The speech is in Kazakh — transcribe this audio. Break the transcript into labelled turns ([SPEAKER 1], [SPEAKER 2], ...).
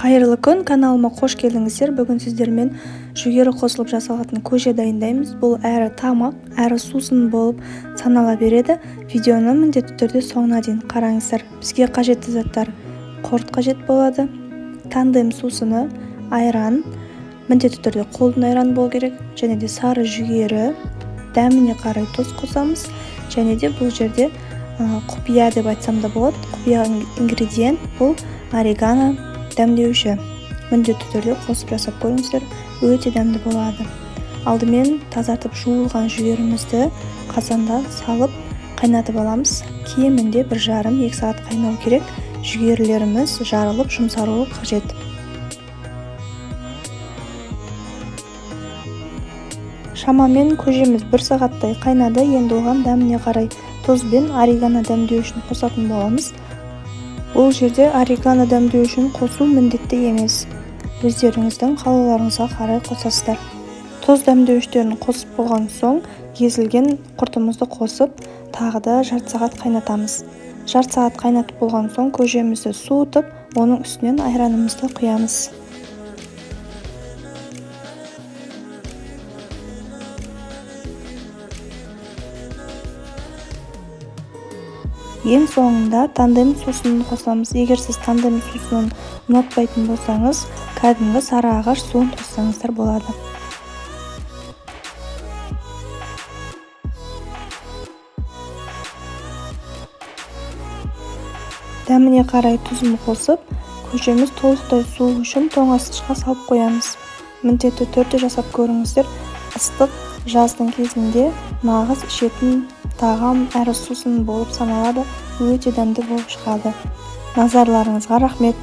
[SPEAKER 1] Қайырлы күн, каналыма қош келдіңіздер. Бүгін сіздермен жүгері қосылып жасалатын көже дайындаймыз. Бұл әрі тамақ, әрі сусын болып санала береді. Видеоны міндетті түрде соңына дейін қараңыздар. Бізге қажетті заттар: құрт қажет болады, тандем сусыны, айран, міндетті түрде қолдың айраны болу керек, және де сары жүгері, дәміне қарай тұз қосамыз, және де бұл жерде құпия деп айтсам да болады. Құпия ингредиент бұл орегано дәмдеуші. Міндетті түрде қосып жасап көріңіздер, өте дәмді болады. Алдымен тазартып жуылған жүгерімізді қазанда салып қайнатып аламыз. Кемінде 1,5-2 сағат қайнау керек. Жүгерілеріміз жарылып жұмсаруы қажет. Шамамен көжеміз 1 сағаттай қайнады. Енді оған дәміне қарай тұз бен орегано дәмдеушін қосатын боламыз. Бұл жерде орегано дәмдеушін қосу міндетті емес. Өздеріңіздің қалауларыңызға қарай қосасыздар. Тұз дәмдеуштерін қосып болған соң, езілген құртымызды қосып, тағы да жарты сағат қайнатамыз. Жарты сағат қайнатып болған соң, көжемізді суытып, оның үстінен айранымызды құямыз. Ең соңында тандем сусынын қосамыз. Егер сіз тандем сусынын ұнатпайтын болсаңыз, кәдімгі сары ағаш суын қоссаңыздар болады. Дәміне қарай тұзын қосып, көжеміз толықтай суы үшін тоңазытқышқа салып қоямыз. Міндетті түрде жасап көріңіздер. Ыстық жаздың кезінде нағыз ішетін тағам әрі сусын болып саналады. Өте дәмді болып шығады. Назарларыңызға рахмет.